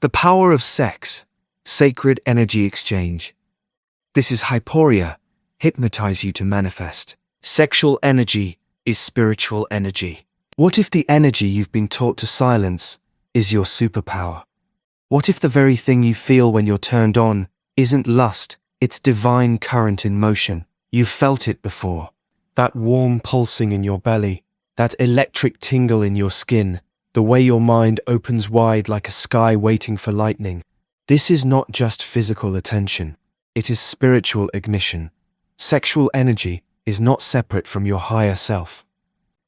The power of sex, sacred energy exchange. This is Hyptoria, hypnotize you to manifest. Sexual energy is spiritual energy. What if the energy you've been taught to silence is your superpower? What if the very thing you feel when you're turned on isn't lust, it's divine current in motion? You've felt it before. That warm pulsing in your belly, that electric tingle in your skin, the way your mind opens wide like a sky waiting for lightning. This is not just physical attention. It is spiritual ignition. Sexual energy is not separate from your higher self.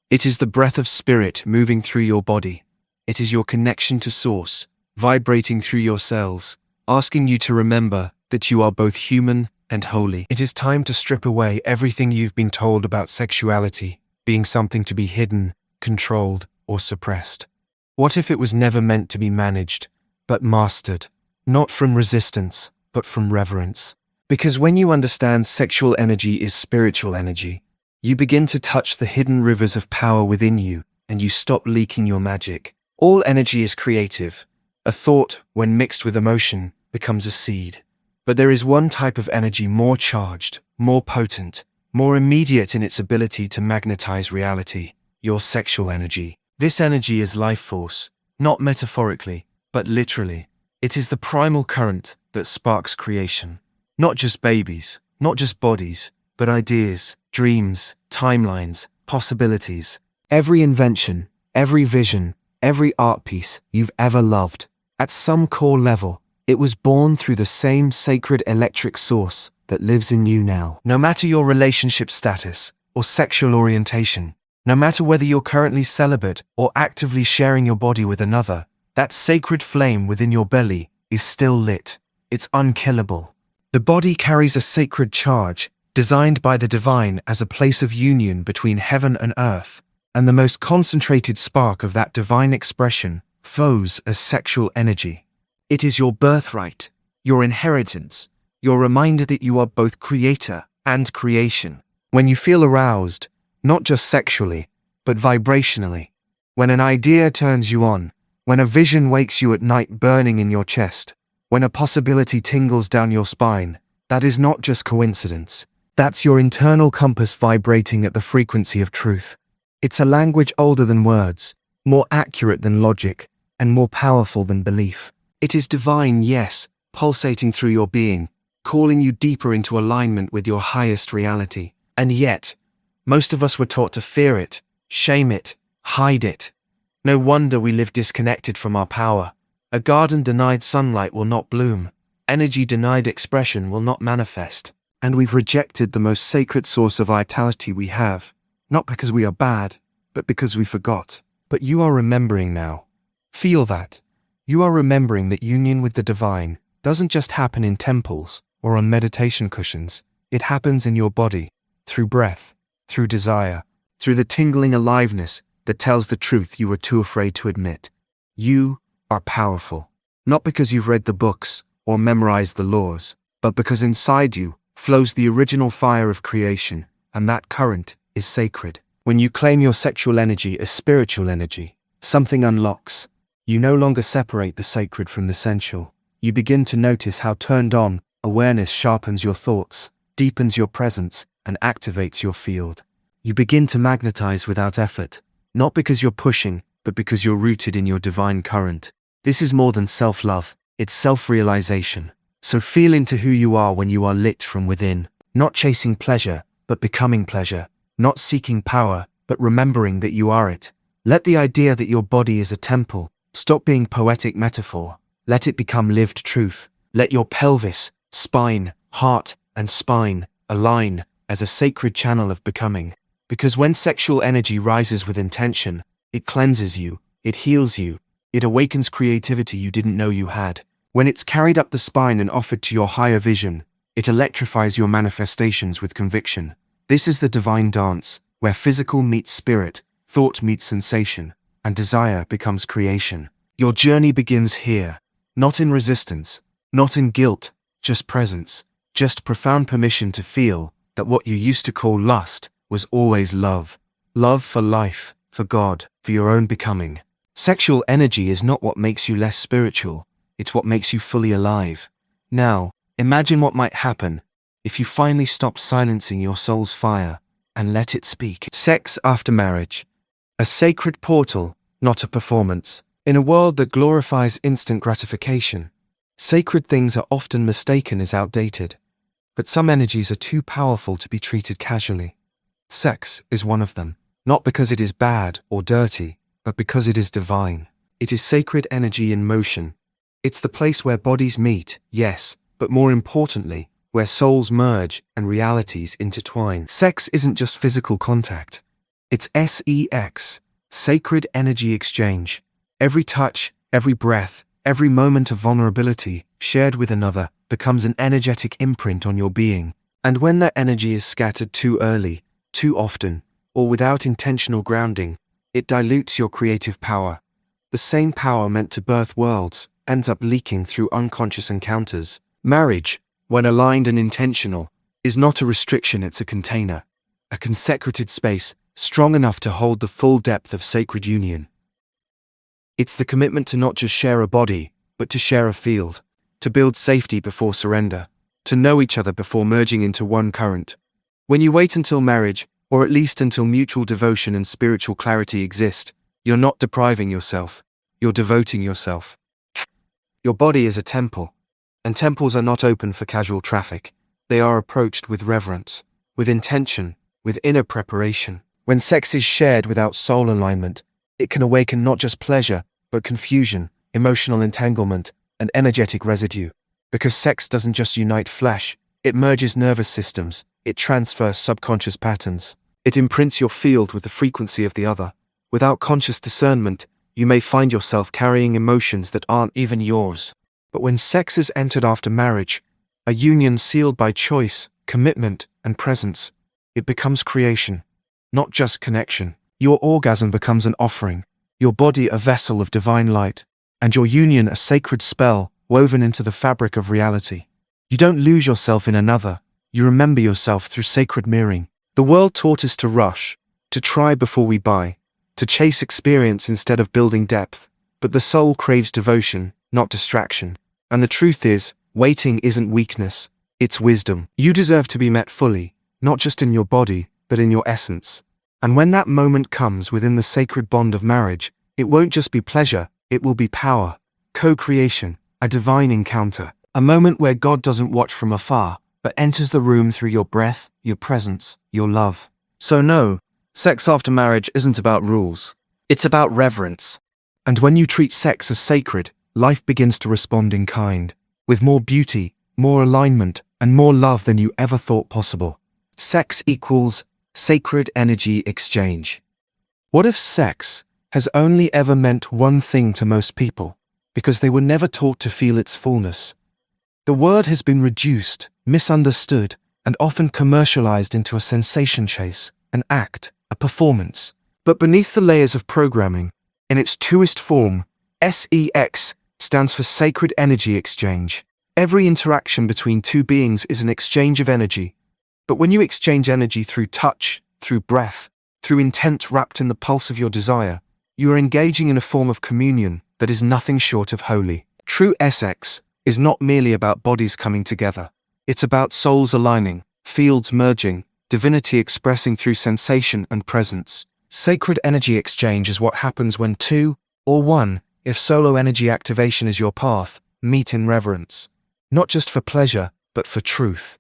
It is the breath of spirit moving through your body. It is your connection to source, vibrating through your cells, asking you to remember that you are both human and holy. It is time to strip away everything you've been told about sexuality being something to be hidden, controlled, or suppressed. What if it was never meant to be managed, but mastered, not from resistance, but from reverence? Because when you understand sexual energy is spiritual energy, you begin to touch the hidden rivers of power within you, and you stop leaking your magic. All energy is creative. A thought, when mixed with emotion, becomes a seed. But there is one type of energy more charged, more potent, more immediate in its ability to magnetize reality: your sexual energy. This energy is life force, not metaphorically, but literally. It is the primal current that sparks creation. Not just babies, not just bodies, but ideas, dreams, timelines, possibilities. Every invention, every vision, every art piece you've ever loved, at some core level, it was born through the same sacred electric source that lives in you now. No matter your relationship status or sexual orientation, no matter whether you're currently celibate or actively sharing your body with another, that sacred flame within your belly is still lit. It's unkillable. The body carries a sacred charge, designed by the divine as a place of union between heaven and earth, and the most concentrated spark of that divine expression flows as sexual energy. It is your birthright, your inheritance, your reminder that you are both creator and creation. When you feel aroused, not just sexually, but vibrationally, when an idea turns you on, when a vision wakes you at night burning in your chest, when a possibility tingles down your spine, that is not just coincidence. That's your internal compass vibrating at the frequency of truth. It's a language older than words, more accurate than logic, and more powerful than belief. It is divine, yes, pulsating through your being, calling you deeper into alignment with your highest reality. And yet, most of us were taught to fear it, shame it, hide it. No wonder we live disconnected from our power. A garden denied sunlight will not bloom. Energy denied expression will not manifest. And we've rejected the most sacred source of vitality we have, not because we are bad, but because we forgot. But you are remembering now. Feel that. You are remembering that union with the divine doesn't just happen in temples or on meditation cushions. It happens in your body, through breath, through desire, through the tingling aliveness that tells the truth you were too afraid to admit. You are powerful, not because you've read the books or memorized the laws, but because inside you flows the original fire of creation, and that current is sacred. When you claim your sexual energy as spiritual energy, something unlocks. You no longer separate the sacred from the sensual. You begin to notice how turned on awareness sharpens your thoughts, deepens your presence, and activates your field. You begin to magnetize without effort, not because you're pushing, but because you're rooted in your divine current. This is more than self-love, it's self-realization. So feel into who you are when you are lit from within, not chasing pleasure, but becoming pleasure, not seeking power, but remembering that you are it. Let the idea that your body is a temple stop being poetic metaphor. Let it become lived truth. Let your pelvis, spine, heart, and spine align as a sacred channel of becoming. Because when sexual energy rises with intention, it cleanses you, it heals you, it awakens creativity you didn't know you had. When it's carried up the spine and offered to your higher vision, it electrifies your manifestations with conviction. This is the divine dance, where physical meets spirit, thought meets sensation, and desire becomes creation. Your journey begins here, not in resistance, not in guilt, just presence, just profound permission to feel that what you used to call lust was always love. Love for life, for God, for your own becoming. Sexual energy is not what makes you less spiritual. It's what makes you fully alive. Now, imagine what might happen if you finally stop silencing your soul's fire and let it speak. Sex after marriage. A sacred portal, not a performance. In a world that glorifies instant gratification, sacred things are often mistaken as outdated. But some energies are too powerful to be treated casually. Sex is one of them, not because it is bad or dirty, but because it is divine. It is sacred energy in motion. It's the place where bodies meet, yes, but more importantly, where souls merge and realities intertwine. Sex isn't just physical contact. It's SEX, sacred energy exchange. Every touch, every breath, every moment of vulnerability shared with another becomes an energetic imprint on your being. And when that energy is scattered too early, too often, or without intentional grounding, it dilutes your creative power. The same power meant to birth worlds ends up leaking through unconscious encounters. Marriage, when aligned and intentional, is not a restriction, it's a container, a consecrated space strong enough to hold the full depth of sacred union. It's the commitment to not just share a body, but to share a field, to build safety before surrender, to know each other before merging into one current. When you wait until marriage, or at least until mutual devotion and spiritual clarity exist, you're not depriving yourself, you're devoting yourself. Your body is a temple, and temples are not open for casual traffic. They are approached with reverence, with intention, with inner preparation. When sex is shared without soul alignment, it can awaken not just pleasure, but confusion, emotional entanglement, and energetic residue. Because sex doesn't just unite flesh, it merges nervous systems, it transfers subconscious patterns. It imprints your field with the frequency of the other. Without conscious discernment, you may find yourself carrying emotions that aren't even yours. But when sex is entered after marriage, a union sealed by choice, commitment, and presence, it becomes creation, not just connection. Your orgasm becomes an offering, your body a vessel of divine light, and your union a sacred spell woven into the fabric of reality. You don't lose yourself in another, you remember yourself through sacred mirroring. The world taught us to rush, to try before we buy, to chase experience instead of building depth. But the soul craves devotion, not distraction. And the truth is, waiting isn't weakness, it's wisdom. You deserve to be met fully, not just in your body, but in your essence. And when that moment comes within the sacred bond of marriage, it won't just be pleasure, it will be power, co-creation, a divine encounter. A moment where God doesn't watch from afar, but enters the room through your breath, your presence, your love. So no, sex after marriage isn't about rules. It's about reverence. And when you treat sex as sacred, life begins to respond in kind, with more beauty, more alignment, and more love than you ever thought possible. Sex equals sacred energy exchange. What if sex has only ever meant one thing to most people, because they were never taught to feel its fullness? The word has been reduced, misunderstood, and often commercialized into a sensation chase, an act, a performance. But beneath the layers of programming, in its truest form, SEX stands for sacred energy exchange. Every interaction between two beings is an exchange of energy. But when you exchange energy through touch, through breath, through intent wrapped in the pulse of your desire, you are engaging in a form of communion that is nothing short of holy. True SX is not merely about bodies coming together. It's about souls aligning, fields merging, divinity expressing through sensation and presence. Sacred energy exchange is what happens when two, or one, if solo energy activation is your path, meet in reverence. Not just for pleasure, but for truth.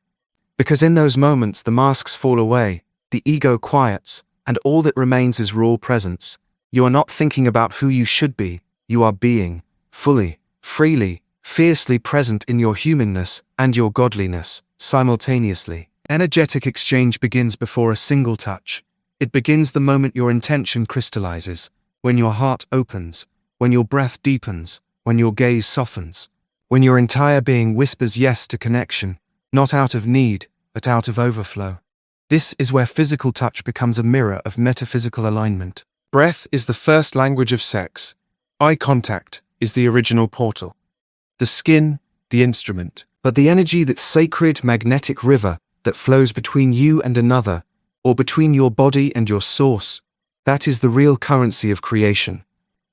Because in those moments the masks fall away, the ego quiets, and all that remains is raw presence. You are not thinking about who you should be, you are being, fully, freely, fiercely present in your humanness and your godliness, simultaneously. Energetic exchange begins before a single touch. It begins the moment your intention crystallizes, when your heart opens, when your breath deepens, when your gaze softens, when your entire being whispers yes to connection, not out of need, but out of overflow. This is where physical touch becomes a mirror of metaphysical alignment. Breath is the first language of sex. Eye contact is the original portal. The skin, the instrument. But the energy, that sacred magnetic river that flows between you and another, or between your body and your source, that is the real currency of creation.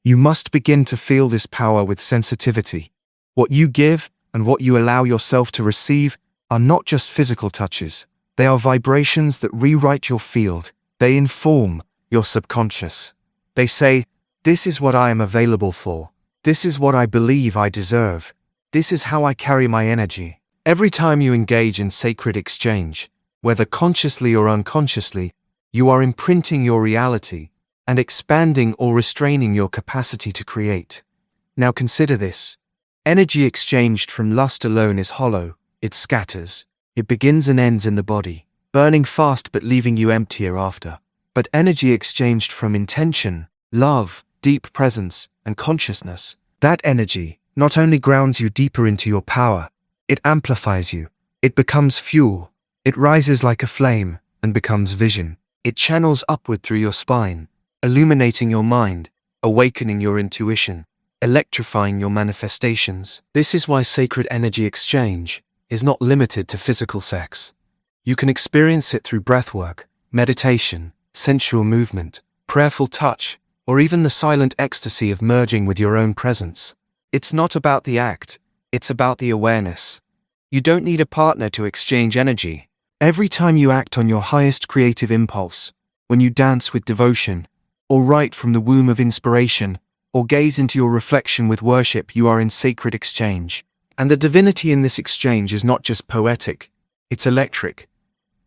You must begin to feel this power with sensitivity, What you give and what you allow yourself to receive are not just physical touches. They are vibrations that rewrite your field. They inform your subconscious. They say, this is what I am available for. This is what I believe I deserve. This is how I carry my energy. Every time you engage in sacred exchange, whether consciously or unconsciously, you are imprinting your reality and expanding or restraining your capacity to create. Now consider this. Energy exchanged from lust alone is hollow. It scatters. It begins and ends in the body, burning fast but leaving you emptier after. But energy exchanged from intention, love, deep presence, and consciousness, that energy not only grounds you deeper into your power, it amplifies you. It becomes fuel. It rises like a flame and becomes vision. It channels upward through your spine, illuminating your mind, awakening your intuition, electrifying your manifestations. This is why sacred energy exchange is not limited to physical sex. You can experience it through breathwork, meditation, sensual movement, prayerful touch, or even the silent ecstasy of merging with your own presence. It's not about the act, it's about the awareness. You don't need a partner to exchange energy. Every time you act on your highest creative impulse, when you dance with devotion, or write from the womb of inspiration, or gaze into your reflection with worship, you are in sacred exchange. And the divinity in this exchange is not just poetic, it's electric.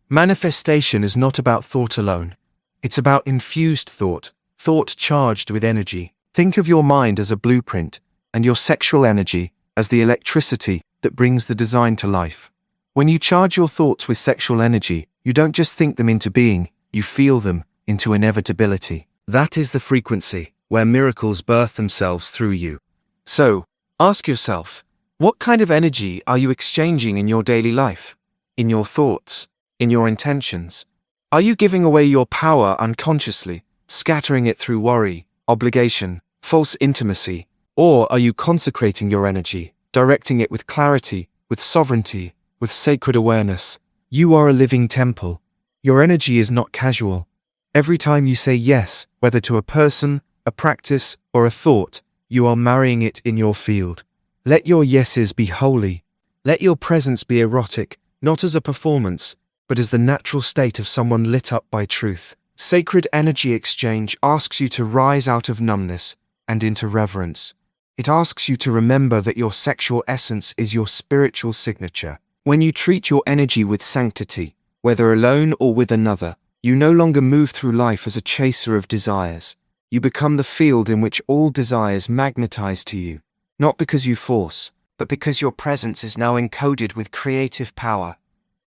Manifestation is not about thought alone. It's about infused thought, thought charged with energy. Think of your mind as a blueprint, and your sexual energy as the electricity that brings the design to life. When you charge your thoughts with sexual energy, you don't just think them into being, you feel them into inevitability. That is the frequency where miracles birth themselves through you. So, ask yourself, what kind of energy are you exchanging in your daily life? In your thoughts? In your intentions? Are you giving away your power unconsciously, scattering it through worry, obligation, false intimacy? Or are you consecrating your energy, directing it with clarity, with sovereignty, with sacred awareness? You are a living temple. Your energy is not casual. Every time you say yes, whether to a person, a practice, or a thought, you are marrying it in your field. Let your yeses be holy. Let your presence be erotic, not as a performance, but as the natural state of someone lit up by truth. Sacred energy exchange asks you to rise out of numbness and into reverence. It asks you to remember that your sexual essence is your spiritual signature. When you treat your energy with sanctity, whether alone or with another, you no longer move through life as a chaser of desires. You become the field in which all desires magnetize to you, not because you force, but because your presence is now encoded with creative power.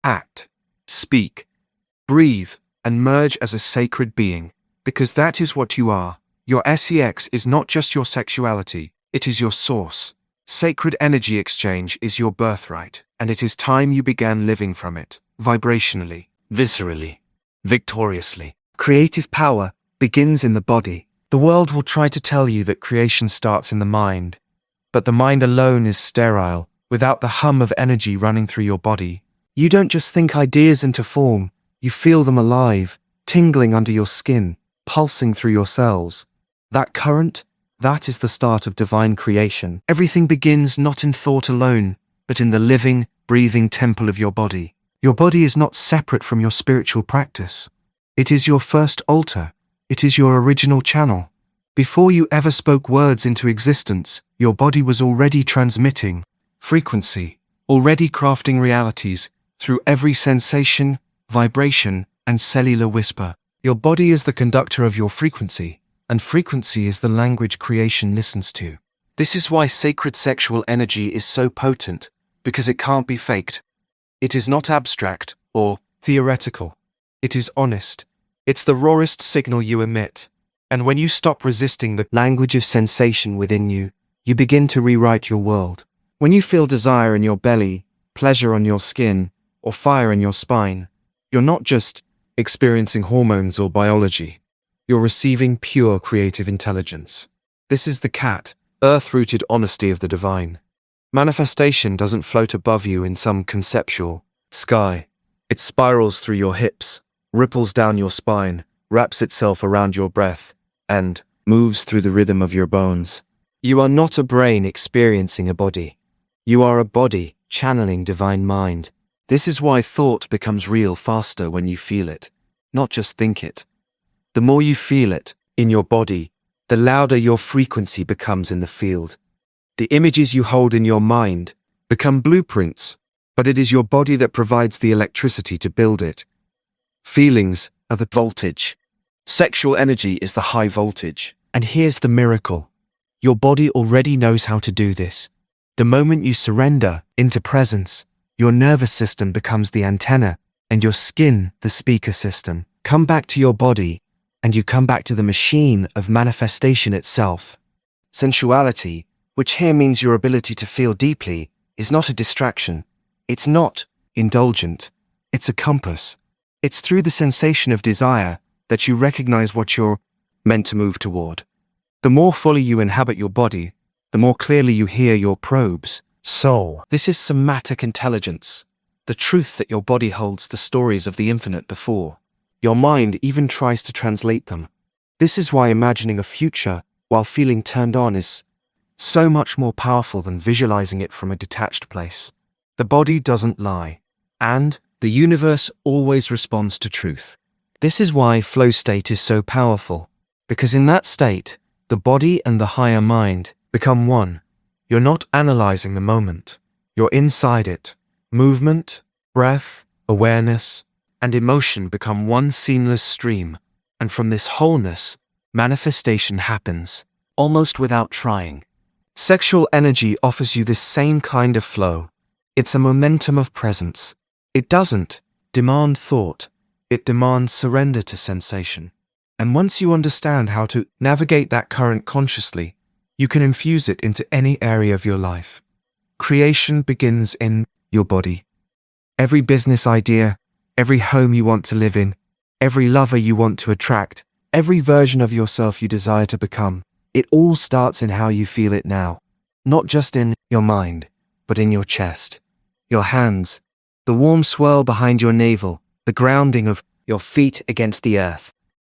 Act, speak, breathe, and merge as a sacred being, because that is what you are. Your sex is not just your sexuality, it is your source. Sacred energy exchange is your birthright, and it is time you began living from it, vibrationally, viscerally, victoriously. Creative power begins in the body. The world will try to tell you that creation starts in the mind, but the mind alone is sterile, without the hum of energy running through your body. You don't just think ideas into form, you feel them alive, tingling under your skin, pulsing through your cells. That current, that is the start of divine creation. Everything begins not in thought alone, but in the living, breathing temple of your body. Your body is not separate from your spiritual practice. It is your first altar. It is your original channel. Before you ever spoke words into existence, your body was already transmitting frequency, already crafting realities through every sensation, vibration, and cellular whisper. Your body is the conductor of your frequency, and frequency is the language creation listens to. This is why sacred sexual energy is so potent, because it can't be faked. It is not abstract or theoretical. It is honest. It's the rawest signal you emit. And when you stop resisting the language of sensation within you, you begin to rewrite your world. When you feel desire in your belly, pleasure on your skin, or fire in your spine, you're not just experiencing hormones or biology. You're receiving pure creative intelligence. This is the cat, earth-rooted honesty of the divine. Manifestation doesn't float above you in some conceptual sky. It spirals through your hips, ripples down your spine, wraps itself around your breath, and moves through the rhythm of your bones. You are not a brain experiencing a body. You are a body channeling divine mind. This is why thought becomes real faster when you feel it, not just think it. The more you feel it in your body, the louder your frequency becomes in the field. The images you hold in your mind become blueprints, but it is your body that provides the electricity to build it. Feelings are the voltage. Sexual energy is the high voltage. And here's the miracle. Your body already knows how to do this. The moment you surrender into presence, your nervous system becomes the antenna and your skin the speaker system. Come back to your body and you come back to the machine of manifestation itself. Sensuality, which here means your ability to feel deeply, is not a distraction. It's not indulgent. It's a compass. It's through the sensation of desire that you recognize what you're meant to move toward. The more fully you inhabit your body, the more clearly you hear your probes. Soul. This is somatic intelligence, the truth that your body holds the stories of the infinite before. Your mind even tries to translate them. This is why imagining a future while feeling turned on is so much more powerful than visualizing it from a detached place. The body doesn't lie, and the universe always responds to truth. This is why flow state is so powerful, because in that state, the body and the higher mind become one. You're not analyzing the moment. You're inside it. Movement, breath, awareness, and emotion become one seamless stream, and from this wholeness, manifestation happens, almost without trying. Sexual energy offers you this same kind of flow. It's a momentum of presence. It doesn't demand thought. It demands surrender to sensation. And once you understand how to navigate that current consciously, you can infuse it into any area of your life. Creation begins in your body. Every business idea, every home you want to live in, every lover you want to attract, every version of yourself you desire to become, it all starts in how you feel it now. Not just in your mind, but in your chest, your hands, the warm swirl behind your navel, the grounding of your feet against the earth.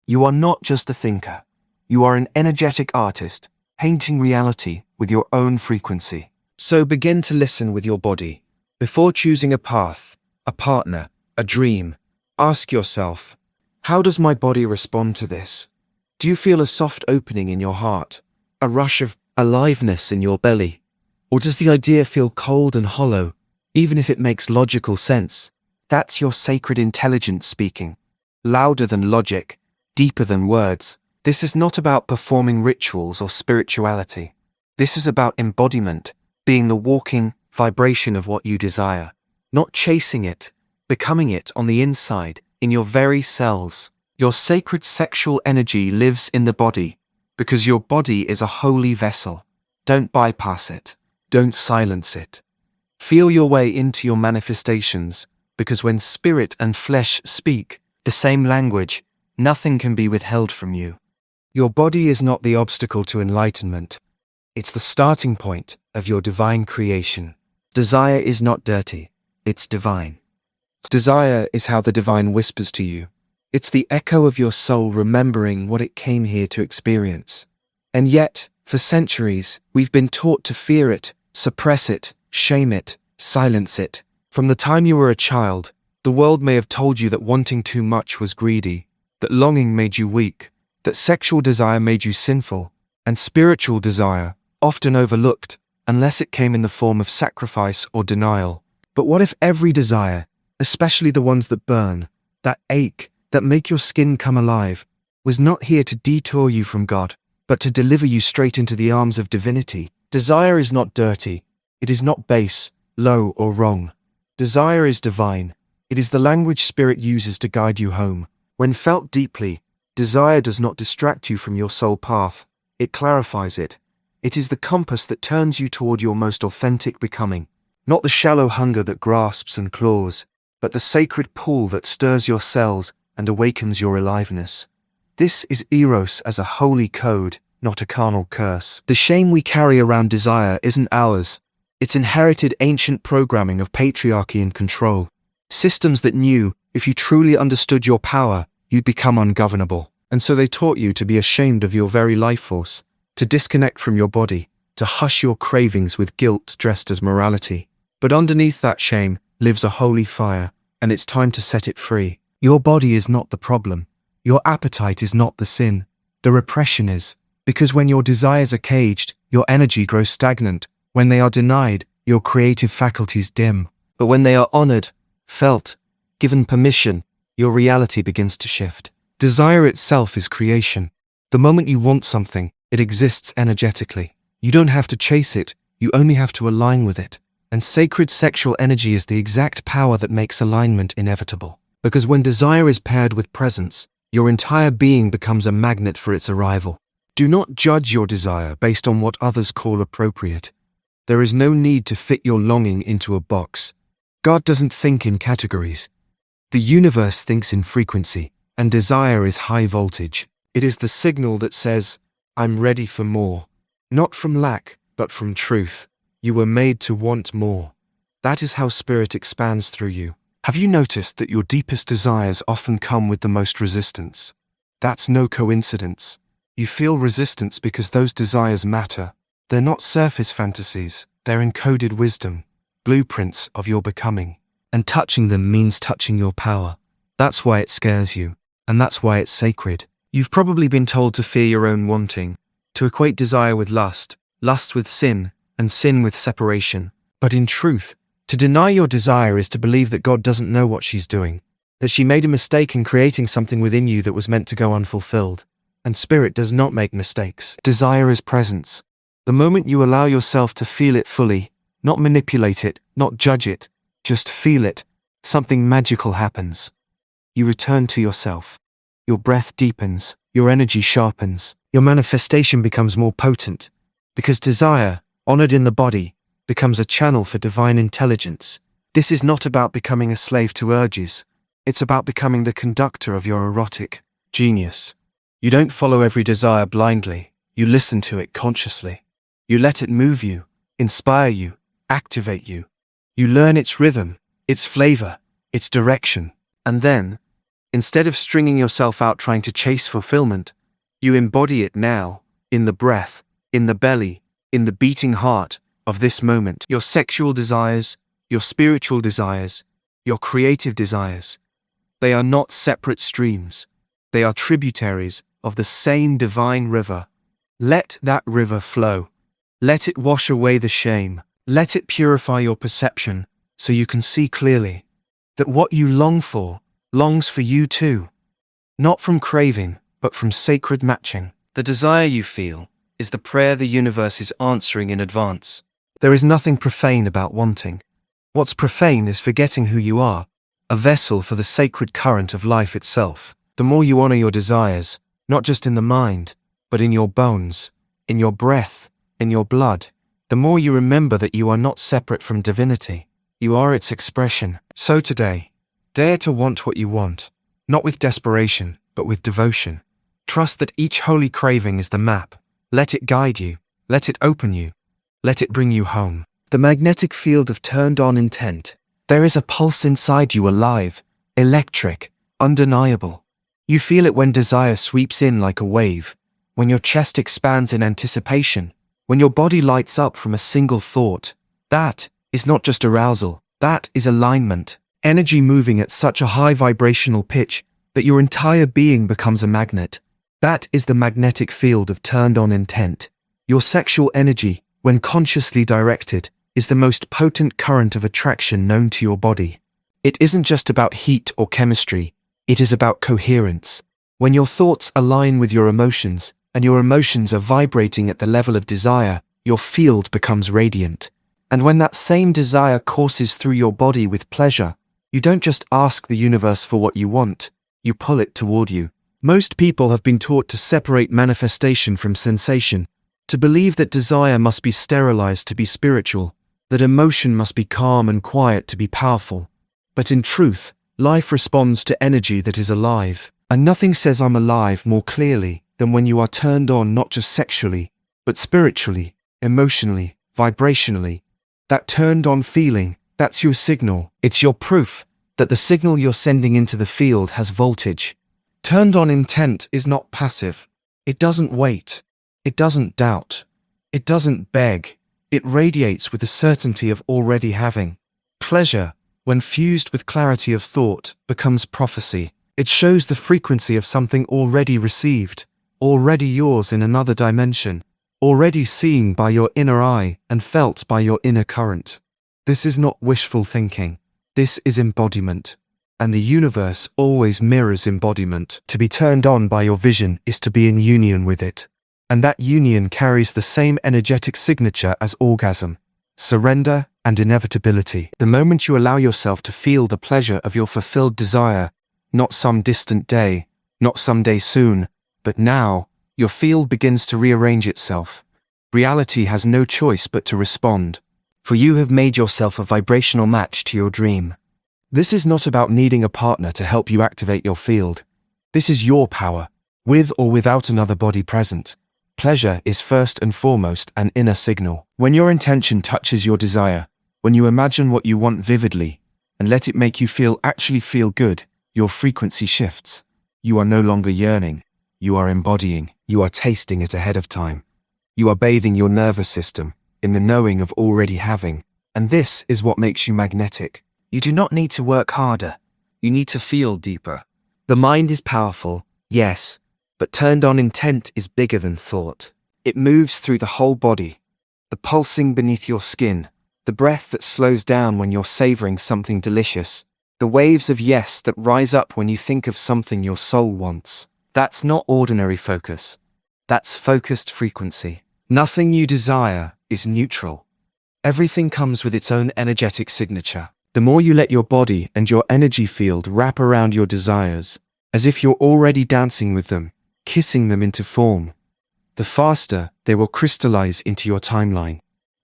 You are not just a thinker. You are an energetic artist, painting reality with your own frequency. So begin to listen with your body. Before choosing a path, a partner, a dream, ask yourself, how does my body respond to this? Do you feel a soft opening in your heart, a rush of aliveness in your belly? Or does the idea feel cold and hollow, even if it makes logical sense? That's your sacred intelligence speaking, louder than logic, deeper than words. This is not about performing rituals or spirituality. This is about embodiment, being the walking vibration of what you desire, not chasing it, becoming it on the inside, in your very cells. Your sacred sexual energy lives in the body, because your body is a holy vessel. Don't bypass it. Don't silence it. Feel your way into your manifestations, because when spirit and flesh speak the same language, nothing can be withheld from you. Your body is not the obstacle to enlightenment. It's the starting point of your divine creation. Desire is not dirty. It's divine. Desire is how the divine whispers to you. It's the echo of your soul remembering what it came here to experience. And yet, for centuries, we've been taught to fear it, suppress it, shame it, silence it. From the time you were a child, the world may have told you that wanting too much was greedy, that longing made you weak, that sexual desire made you sinful, and spiritual desire, often overlooked, unless it came in the form of sacrifice or denial. But what if every desire, especially the ones that burn, that ache, that make your skin come alive, was not here to detour you from God, but to deliver you straight into the arms of divinity? Desire is not dirty. It is not base, low, or wrong. Desire is divine. It is the language spirit uses to guide you home. When felt deeply, desire does not distract you from your soul path. It clarifies it. It is the compass that turns you toward your most authentic becoming. Not the shallow hunger that grasps and claws, but the sacred pull that stirs your cells and awakens your aliveness. This is Eros as a holy code, not a carnal curse. The shame we carry around desire isn't ours. It's inherited ancient programming of patriarchy and control. Systems that knew, if you truly understood your power, you'd become ungovernable. And so they taught you to be ashamed of your very life force, to disconnect from your body, to hush your cravings with guilt dressed as morality. But underneath that shame lives a holy fire, and it's time to set it free. Your body is not the problem. Your appetite is not the sin. The repression is. Because when your desires are caged, your energy grows stagnant. When they are denied, your creative faculties dim. But when they are honored, felt, given permission, your reality begins to shift. Desire itself is creation. The moment you want something, it exists energetically. You don't have to chase it, you only have to align with it. And sacred sexual energy is the exact power that makes alignment inevitable. Because when desire is paired with presence, your entire being becomes a magnet for its arrival. Do not judge your desire based on what others call appropriate. There is no need to fit your longing into a box. God doesn't think in categories. The universe thinks in frequency, and desire is high voltage. It is the signal that says, I'm ready for more. Not from lack, but from truth. You were made to want more. That is how spirit expands through you. Have you noticed that your deepest desires often come with the most resistance? That's no coincidence. You feel resistance because those desires matter. They're not surface fantasies, they're encoded wisdom, blueprints of your becoming. And touching them means touching your power. That's why it scares you, and that's why it's sacred. You've probably been told to fear your own wanting, to equate desire with lust, lust with sin, and sin with separation. But in truth, to deny your desire is to believe that God doesn't know what she's doing, that she made a mistake in creating something within you that was meant to go unfulfilled. And spirit does not make mistakes. Desire is presence. The moment you allow yourself to feel it fully, not manipulate it, not judge it, just feel it, something magical happens. You return to yourself. Your breath deepens, your energy sharpens, your manifestation becomes more potent, because desire, honored in the body, becomes a channel for divine intelligence. This is not about becoming a slave to urges. It's about becoming the conductor of your erotic genius. You don't follow every desire blindly. You listen to it consciously. You let it move you, inspire you, activate you. You learn its rhythm, its flavor, its direction. And then, instead of stringing yourself out trying to chase fulfillment, you embody it now, in the breath, in the belly, in the beating heart of this moment. Your sexual desires, your spiritual desires, your creative desires. They are not separate streams. They are tributaries of the same divine river. Let that river flow. Let it wash away the shame. Let it purify your perception so you can see clearly that what you long for longs for you too. Not from craving, but from sacred matching. The desire you feel is the prayer the universe is answering in advance. There is nothing profane about wanting. What's profane is forgetting who you are, a vessel for the sacred current of life itself. The more you honor your desires, not just in the mind, but in your bones, in your breath, in your blood, the more you remember that you are not separate from divinity. You are its expression. So today, dare to want what you want, not with desperation, but with devotion. Trust that each holy craving is the map. Let it guide you. Let it open you. Let it bring you home. The magnetic field of turned-on intent. There is a pulse inside you alive, electric, undeniable. You feel it when desire sweeps in like a wave, when your chest expands in anticipation, when your body lights up from a single thought. That is not just arousal, that is alignment. Energy moving at such a high vibrational pitch that your entire being becomes a magnet. That is the magnetic field of turned-on intent. Your sexual energy, when consciously directed, is the most potent current of attraction known to your body. It isn't just about heat or chemistry, it is about coherence. When your thoughts align with your emotions, and your emotions are vibrating at the level of desire, your field becomes radiant. And when that same desire courses through your body with pleasure, you don't just ask the universe for what you want, you pull it toward you. Most people have been taught to separate manifestation from sensation, to believe that desire must be sterilized to be spiritual, that emotion must be calm and quiet to be powerful. But in truth, life responds to energy that is alive, and nothing says I'm alive more clearly than when you are turned on not just sexually, but spiritually, emotionally, vibrationally. That turned on feeling, that's your signal. It's your proof that the signal you're sending into the field has voltage. Turned on intent is not passive. It doesn't wait. It doesn't doubt. It doesn't beg. It radiates with the certainty of already having. Pleasure, when fused with clarity of thought, becomes prophecy. It shows the frequency of something already received, already yours in another dimension, already seen by your inner eye and felt by your inner current. This is not wishful thinking. This is embodiment. And the universe always mirrors embodiment. To be turned on by your vision is to be in union with it. And that union carries the same energetic signature as orgasm, surrender, and inevitability. The moment you allow yourself to feel the pleasure of your fulfilled desire, not some distant day, not someday soon, but now, your field begins to rearrange itself. Reality has no choice but to respond, for you have made yourself a vibrational match to your dream. This is not about needing a partner to help you activate your field. This is your power, with or without another body present. Pleasure is first and foremost an inner signal. When your intention touches your desire, when you imagine what you want vividly, and let it make you actually feel good, your frequency shifts. You are no longer yearning. You are embodying. You are tasting it ahead of time. You are bathing your nervous system in the knowing of already having. And this is what makes you magnetic. You do not need to work harder. You need to feel deeper. The mind is powerful, yes, but turned on intent is bigger than thought. It moves through the whole body. The pulsing beneath your skin. The breath that slows down when you're savoring something delicious. The waves of yes that rise up when you think of something your soul wants. That's not ordinary focus. That's focused frequency. Nothing you desire is neutral. Everything comes with its own energetic signature. The more you let your body and your energy field wrap around your desires, as if you're already dancing with them, kissing them into form, the faster they will crystallize into your timeline.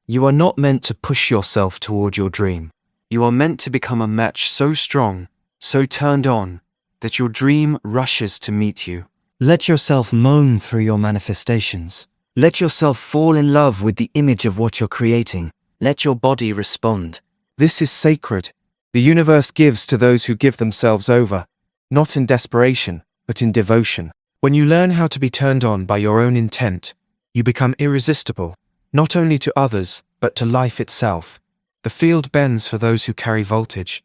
You are not meant to push yourself toward your dream. You are meant to become a match so strong, so turned on, that your dream rushes to meet you. Let yourself moan through your manifestations. Let yourself fall in love with the image of what you're creating. Let your body respond. This is sacred. The universe gives to those who give themselves over, not in desperation, but in devotion. When you learn how to be turned on by your own intent, you become irresistible, not only to others, but to life itself. The field bends for those who carry voltage.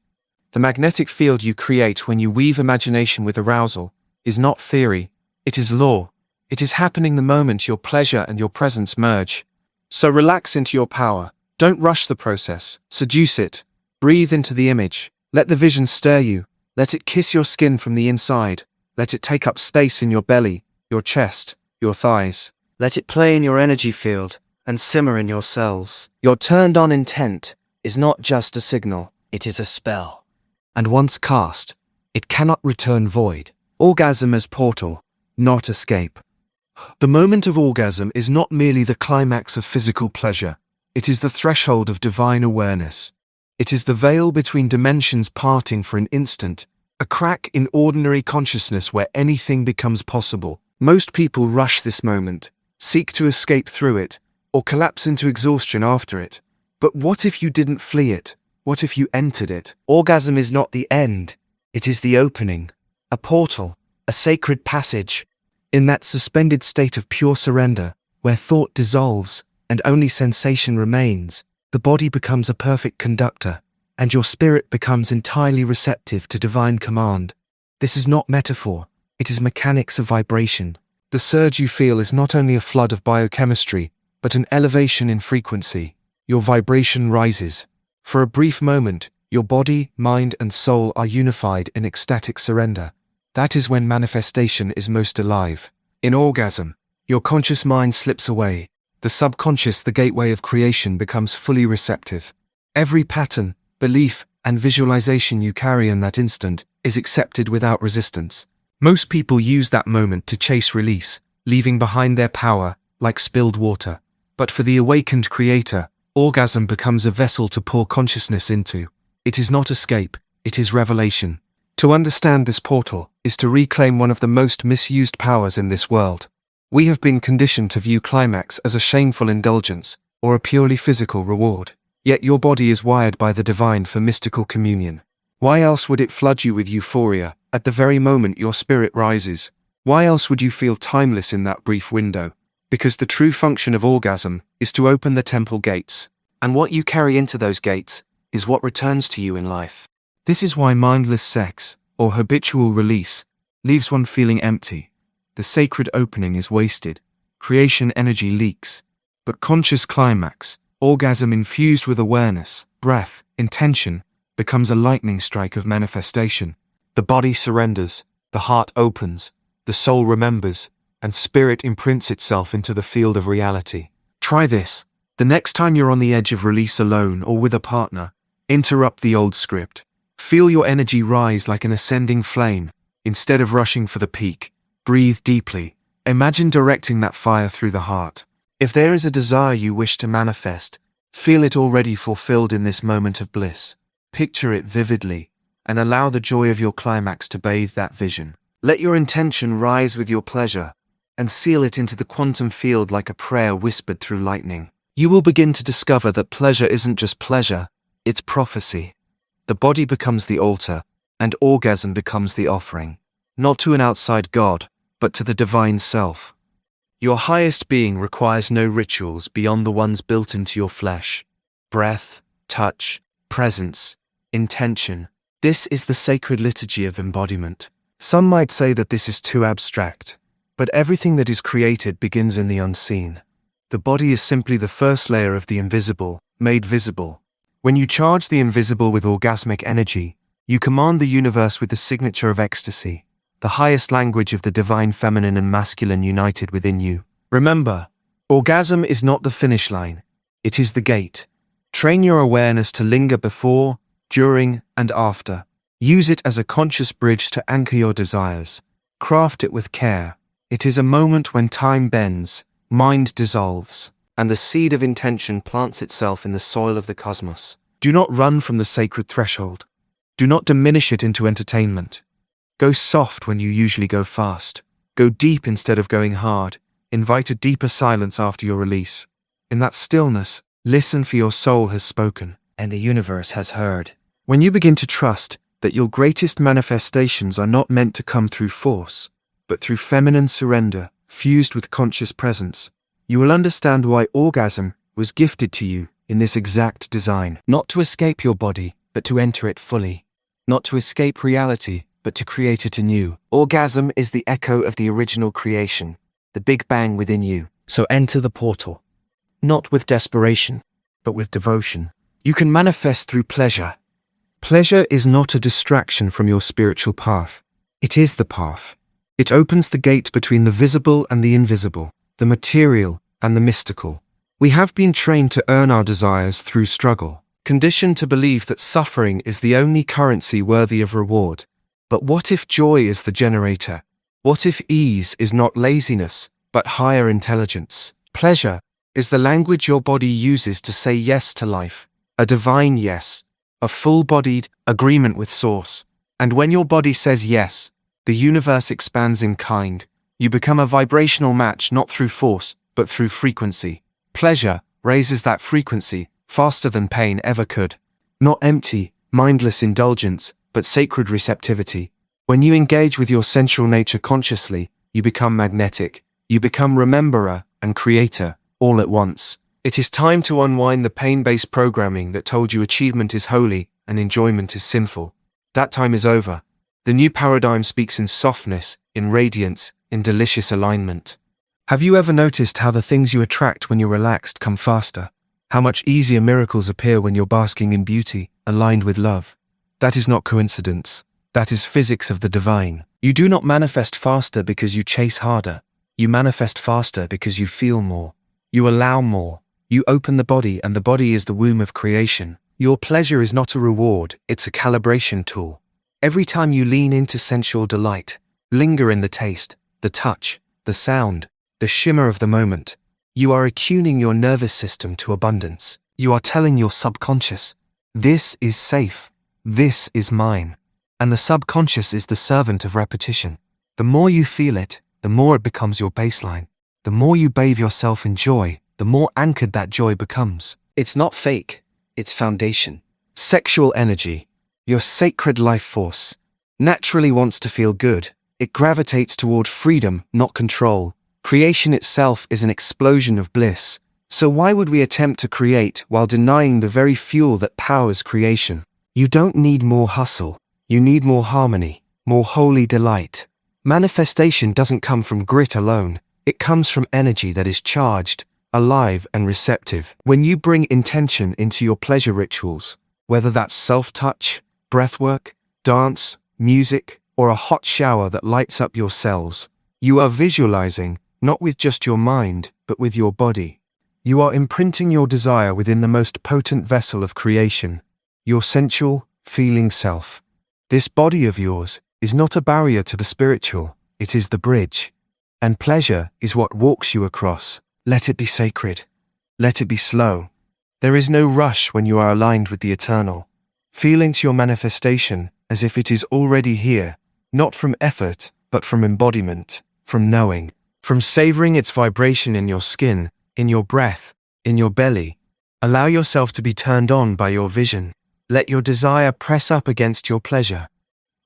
The magnetic field you create when you weave imagination with arousal is not theory, it is law. It is happening the moment your pleasure and your presence merge. So relax into your power. Don't rush the process. Seduce it. Breathe into the image. Let the vision stir you. Let it kiss your skin from the inside. Let it take up space in your belly, your chest, your thighs. Let it play in your energy field and simmer in your cells. Your turned-on intent is not just a signal, it is a spell. And once cast, it cannot return void. Orgasm as portal, not escape. The moment of orgasm is not merely the climax of physical pleasure. It is the threshold of divine awareness. It is the veil between dimensions parting for an instant, a crack in ordinary consciousness where anything becomes possible. Most people rush this moment, seek to escape through it, or collapse into exhaustion after it. But what if you didn't flee it? What if you entered it? Orgasm is not the end. It is the opening, a portal, a sacred passage. In that suspended state of pure surrender, where thought dissolves and only sensation remains, the body becomes a perfect conductor, and your spirit becomes entirely receptive to divine command. This is not metaphor, it is mechanics of vibration. The surge you feel is not only a flood of biochemistry, but an elevation in frequency. Your vibration rises. For a brief moment, your body, mind, and soul are unified in ecstatic surrender. That is when manifestation is most alive. In orgasm, your conscious mind slips away. The subconscious, the gateway of creation, becomes fully receptive. Every pattern, belief, and visualization you carry in that instant is accepted without resistance. Most people use that moment to chase release, leaving behind their power, like spilled water. But for the awakened creator, orgasm becomes a vessel to pour consciousness into. It is not escape, it is revelation. To understand this portal is to reclaim one of the most misused powers in this world. We have been conditioned to view climax as a shameful indulgence or a purely physical reward. Yet your body is wired by the divine for mystical communion. Why else would it flood you with euphoria at the very moment your spirit rises? Why else would you feel timeless in that brief window? Because the true function of orgasm is to open the temple gates, and what you carry into those gates is what returns to you in life. This is why mindless sex, or habitual release, leaves one feeling empty. The sacred opening is wasted, creation energy leaks, but conscious climax, orgasm infused with awareness, breath, intention, becomes a lightning strike of manifestation. The body surrenders, the heart opens, the soul remembers, and spirit imprints itself into the field of reality. Try this. The next time you're on the edge of release alone or with a partner, interrupt the old script. Feel your energy rise like an ascending flame. Instead of rushing for the peak, breathe deeply. Imagine directing that fire through the heart. If there is a desire you wish to manifest, feel it already fulfilled in this moment of bliss. Picture it vividly, and allow the joy of your climax to bathe that vision. Let your intention rise with your pleasure, and seal it into the quantum field like a prayer whispered through lightning. You will begin to discover that pleasure isn't just pleasure, it's prophecy. The body becomes the altar, and orgasm becomes the offering, not to an outside God, but to the divine self. Your highest being requires no rituals beyond the ones built into your flesh. Breath, touch, presence, intention. This is the sacred liturgy of embodiment. Some might say that this is too abstract, but everything that is created begins in the unseen. The body is simply the first layer of the invisible, made visible. When you charge the invisible with orgasmic energy, you command the universe with the signature of ecstasy, the highest language of the divine feminine and masculine united within you. Remember, orgasm is not the finish line, it is the gate. Train your awareness to linger before, during, and after. Use it as a conscious bridge to anchor your desires. Craft it with care. It is a moment when time bends, mind dissolves, and the seed of intention plants itself in the soil of the cosmos. Do not run from the sacred threshold. Do not diminish it into entertainment. Go soft when you usually go fast. Go deep instead of going hard. Invite a deeper silence after your release. In that stillness, listen, for your soul has spoken, and the universe has heard. When you begin to trust that your greatest manifestations are not meant to come through force, but through feminine surrender, fused with conscious presence, you will understand why orgasm was gifted to you in this exact design. Not to escape your body, but to enter it fully. Not to escape reality, but to create it anew. Orgasm is the echo of the original creation, the Big Bang within you. So enter the portal. Not with desperation, but with devotion. You can manifest through pleasure. Pleasure is not a distraction from your spiritual path. It is the path. It opens the gate between the visible and the invisible, the material and the mystical. We have been trained to earn our desires through struggle, conditioned to believe that suffering is the only currency worthy of reward. But what if joy is the generator? What if ease is not laziness, but higher intelligence? Pleasure is the language your body uses to say yes to life, a divine yes, a full-bodied agreement with Source. And when your body says yes, the universe expands in kind. You become a vibrational match not through force, but through frequency. Pleasure raises that frequency faster than pain ever could. Not empty, mindless indulgence, but sacred receptivity. When you engage with your sensual nature consciously, you become magnetic. You become rememberer and creator, all at once. It is time to unwind the pain-based programming that told you achievement is holy and enjoyment is sinful. That time is over. The new paradigm speaks in softness, in radiance, in delicious alignment. Have you ever noticed how the things you attract when you're relaxed come faster? How much easier miracles appear when you're basking in beauty, aligned with love? That is not coincidence. That is physics of the divine. You do not manifest faster because you chase harder. You manifest faster because you feel more. You allow more. You open the body, and the body is the womb of creation. Your pleasure is not a reward, it's a calibration tool. Every time you lean into sensual delight, linger in the taste, the touch, the sound, the shimmer of the moment, you are attuning your nervous system to abundance. You are telling your subconscious, this is safe, this is mine. And the subconscious is the servant of repetition. The more you feel it, the more it becomes your baseline. The more you bathe yourself in joy, the more anchored that joy becomes. It's not fake, it's foundation. Sexual energy, your sacred life force, naturally wants to feel good. It gravitates toward freedom, not control, Creation itself is an explosion of bliss. So why would we attempt to create while denying the very fuel that powers creation? You don't need more hustle. You need more harmony, more holy delight. Manifestation doesn't come from grit alone. It comes from energy that is charged, alive and receptive. When you bring intention into your pleasure rituals, whether that's self-touch, breathwork, dance, music, or a hot shower that lights up your cells, you are visualizing, not with just your mind, but with your body. You are imprinting your desire within the most potent vessel of creation, your sensual, feeling self. This body of yours is not a barrier to the spiritual, it is the bridge. And pleasure is what walks you across. Let it be sacred. Let it be slow. There is no rush when you are aligned with the eternal. Feel into your manifestation as if it is already here, not from effort, but from embodiment, from knowing, from savoring its vibration in your skin, in your breath, in your belly. Allow yourself to be turned on by your vision. Let your desire press up against your pleasure.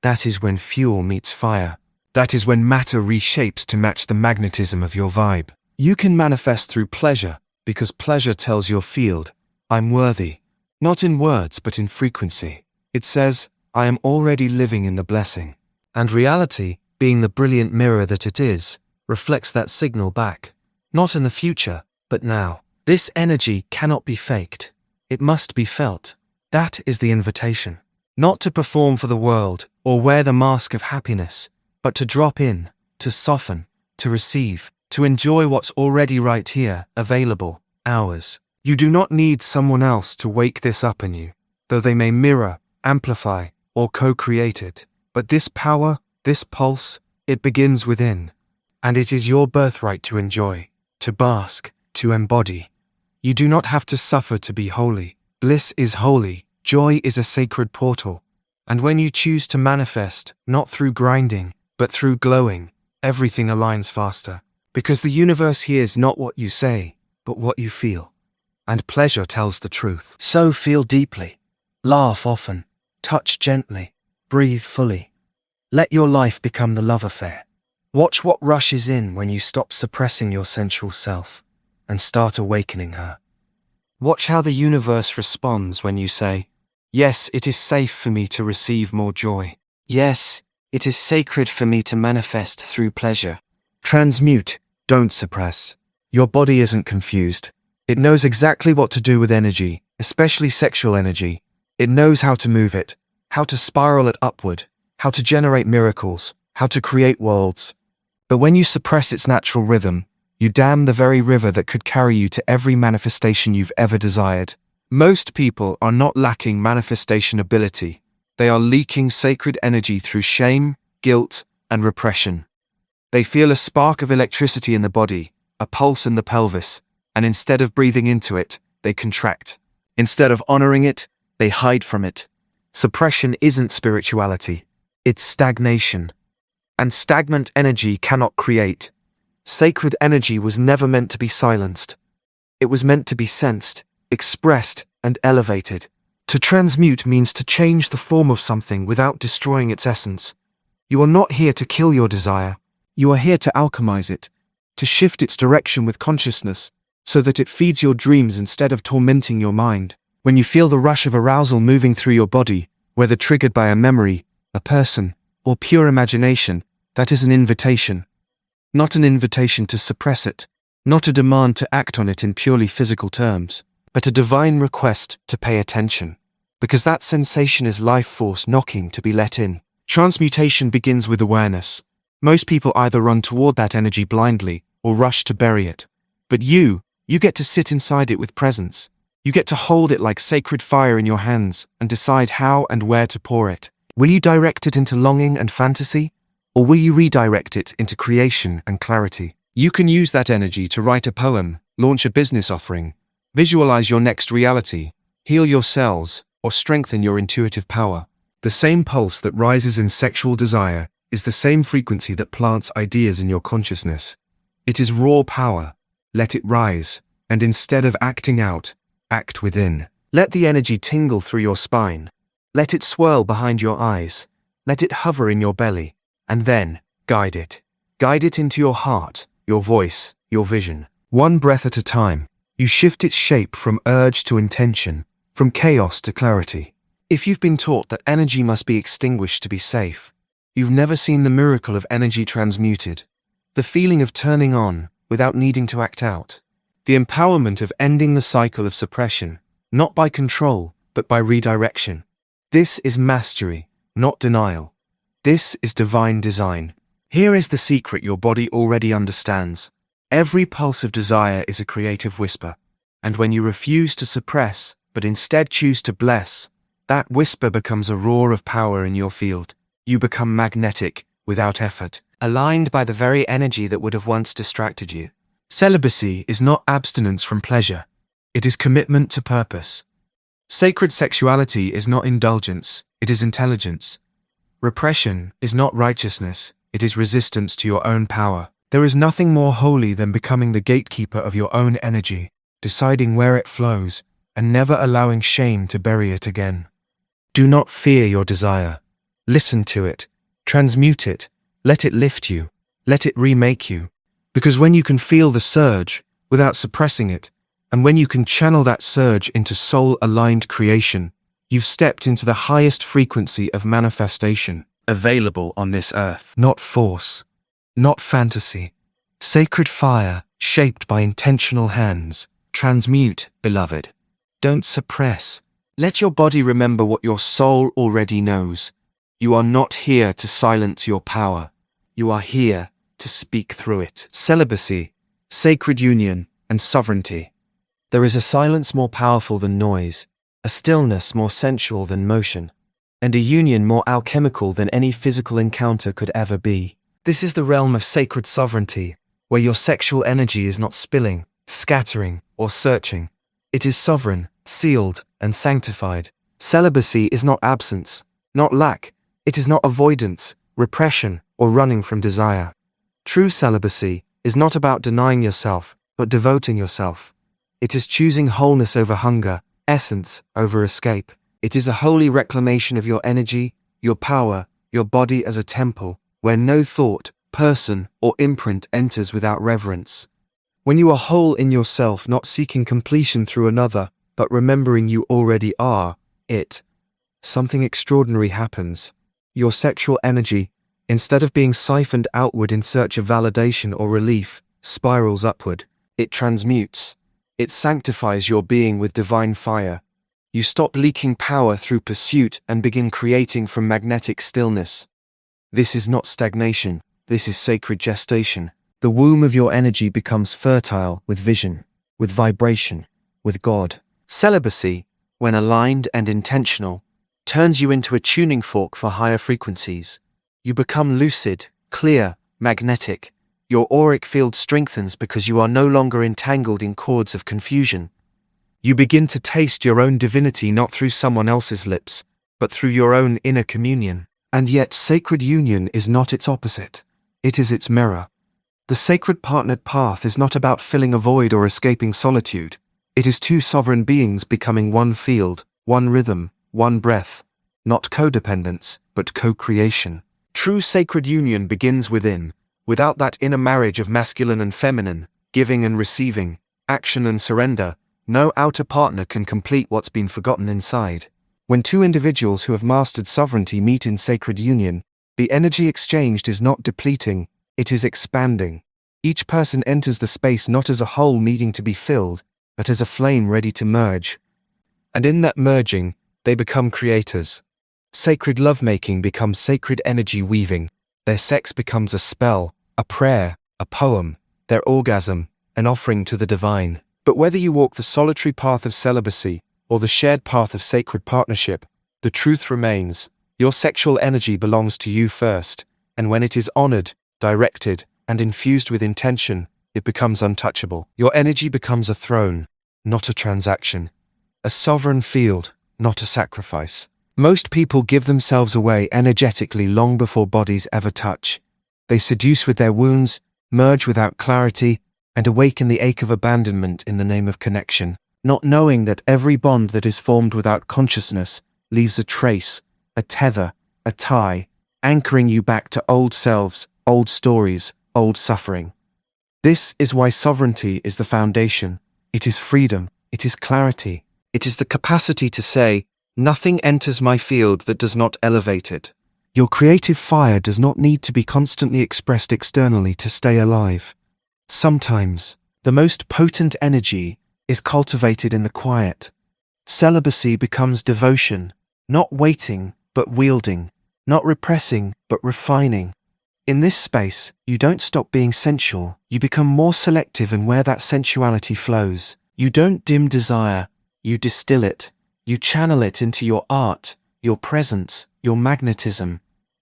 That is when fuel meets fire. That is when matter reshapes to match the magnetism of your vibe. You can manifest through pleasure because pleasure tells your field, I'm worthy. Not in words, but in frequency. It says, I am already living in the blessing. And reality, being the brilliant mirror that it is, reflects that signal back. Not in the future, but now. This energy cannot be faked. It must be felt. That is the invitation. Not to perform for the world or wear the mask of happiness, but to drop in, to soften, to receive, to enjoy what's already right here, available, ours. You do not need someone else to wake this up in you, though they may mirror, amplify, or co-create it. But this power, this pulse, it begins within. And it is your birthright to enjoy, to bask, to embody. You do not have to suffer to be holy. Bliss is holy, joy is a sacred portal. And when you choose to manifest, not through grinding, but through glowing, everything aligns faster. Because the universe hears not what you say, but what you feel. And pleasure tells the truth. So feel deeply. Laugh often. Touch gently. Breathe fully. Let your life become the love affair. Watch what rushes in when you stop suppressing your sensual self and start awakening her. Watch how the universe responds when you say, yes, it is safe for me to receive more joy. Yes, it is sacred for me to manifest through pleasure. Transmute, don't suppress. Your body isn't confused. It knows exactly what to do with energy, especially sexual energy. It knows how to move it, how to spiral it upward, how to generate miracles, how to create worlds. But when you suppress its natural rhythm, you dam the very river that could carry you to every manifestation you've ever desired. Most people are not lacking manifestation ability. They are leaking sacred energy through shame, guilt, and repression. They feel a spark of electricity in the body, a pulse in the pelvis, and instead of breathing into it, they contract. Instead of honoring it, they hide from it. Suppression isn't spirituality. It's stagnation. And stagnant energy cannot create. Sacred energy was never meant to be silenced. It was meant to be sensed, expressed, and elevated. To transmute means to change the form of something without destroying its essence. You are not here to kill your desire. You are here to alchemize it, to shift its direction with consciousness, so that it feeds your dreams instead of tormenting your mind. When you feel the rush of arousal moving through your body, whether triggered by a memory, a person, or pure imagination, that is an invitation. Not an invitation to suppress it, not a demand to act on it in purely physical terms, but a divine request to pay attention. Because that sensation is life force knocking to be let in. Transmutation begins with awareness. Most people either run toward that energy blindly or rush to bury it. But you get to sit inside it with presence. You get to hold it like sacred fire in your hands and decide how and where to pour it. Will you direct it into longing and fantasy? Or will you redirect it into creation and clarity? You can use that energy to write a poem, launch a business offering, visualize your next reality, heal your cells, or strengthen your intuitive power. The same pulse that rises in sexual desire is the same frequency that plants ideas in your consciousness. It is raw power. Let it rise, and instead of acting out, act within. Let the energy tingle through your spine. Let it swirl behind your eyes. Let it hover in your belly. And then, guide it. Guide it into your heart, your voice, your vision. One breath at a time, you shift its shape from urge to intention, from chaos to clarity. If you've been taught that energy must be extinguished to be safe, you've never seen the miracle of energy transmuted, the feeling of turning on without needing to act out, the empowerment of ending the cycle of suppression, not by control, but by redirection. This is mastery, not denial. This is divine design. Here is the secret your body already understands. Every pulse of desire is a creative whisper, and when you refuse to suppress, but instead choose to bless, that whisper becomes a roar of power in your field. You become magnetic, without effort, aligned by the very energy that would have once distracted you. Celibacy is not abstinence from pleasure. It is commitment to purpose. Sacred sexuality is not indulgence, it is intelligence. Repression is not righteousness, it is resistance to your own power. There is nothing more holy than becoming the gatekeeper of your own energy, deciding where it flows, and never allowing shame to bury it again. Do not fear your desire. Listen to it, transmute it, let it lift you, let it remake you. Because when you can feel the surge without suppressing it, and when you can channel that surge into soul-aligned creation, you've stepped into the highest frequency of manifestation available on this earth. Not force, not fantasy. Sacred fire shaped by intentional hands. Transmute, beloved. Don't suppress. Let your body remember what your soul already knows. You are not here to silence your power. You are here to speak through it. Celibacy, sacred union, and sovereignty. There is a silence more powerful than noise, a stillness more sensual than motion, and a union more alchemical than any physical encounter could ever be. This is the realm of sacred sovereignty, where your sexual energy is not spilling, scattering, or searching. It is sovereign, sealed, and sanctified. Celibacy is not absence, not lack. It is not avoidance, repression, or running from desire. True celibacy is not about denying yourself, but devoting yourself. It is choosing wholeness over hunger, essence over escape. It is a holy reclamation of your energy, your power, your body as a temple, where no thought, person, or imprint enters without reverence. When you are whole in yourself, not seeking completion through another, but remembering you already are it, something extraordinary happens. Your sexual energy, instead of being siphoned outward in search of validation or relief, spirals upward. It transmutes. It sanctifies your being with divine fire. You stop leaking power through pursuit and begin creating from magnetic stillness. This is not stagnation. This is sacred gestation. The womb of your energy becomes fertile with vision, with vibration, with God. Celibacy, when aligned and intentional, turns you into a tuning fork for higher frequencies. You become lucid, clear, magnetic. Your auric field strengthens because you are no longer entangled in cords of confusion. You begin to taste your own divinity not through someone else's lips, but through your own inner communion. And yet sacred union is not its opposite. It is its mirror. The sacred partnered path is not about filling a void or escaping solitude. It is two sovereign beings becoming one field, one rhythm, one breath. Not codependence, but co-creation. True sacred union begins within. Without that inner marriage of masculine and feminine, giving and receiving, action and surrender, no outer partner can complete what's been forgotten inside. When two individuals who have mastered sovereignty meet in sacred union, the energy exchanged is not depleting, it is expanding. Each person enters the space not as a hole needing to be filled, but as a flame ready to merge. And in that merging, they become creators. Sacred lovemaking becomes sacred energy weaving. Their sex becomes a spell, a prayer, a poem, their orgasm, an offering to the divine. But whether you walk the solitary path of celibacy or the shared path of sacred partnership, the truth remains. Your sexual energy belongs to you first, and when it is honored, directed, and infused with intention, it becomes untouchable. Your energy becomes a throne, not a transaction, a sovereign field, not a sacrifice. Most people give themselves away energetically long before bodies ever touch. They seduce with their wounds, merge without clarity, and awaken the ache of abandonment in the name of connection, not knowing that every bond that is formed without consciousness leaves a trace, a tether, a tie, anchoring you back to old selves, old stories, old suffering. This is why sovereignty is the foundation. It is freedom. It is clarity. It is the capacity to say, nothing enters my field that does not elevate it. Your creative fire does not need to be constantly expressed externally to stay alive. Sometimes, the most potent energy is cultivated in the quiet. Celibacy becomes devotion, not waiting, but wielding, not repressing, but refining. In this space, you don't stop being sensual, you become more selective in where that sensuality flows. You don't dim desire, you distill it. You channel it into your art, your presence, your magnetism.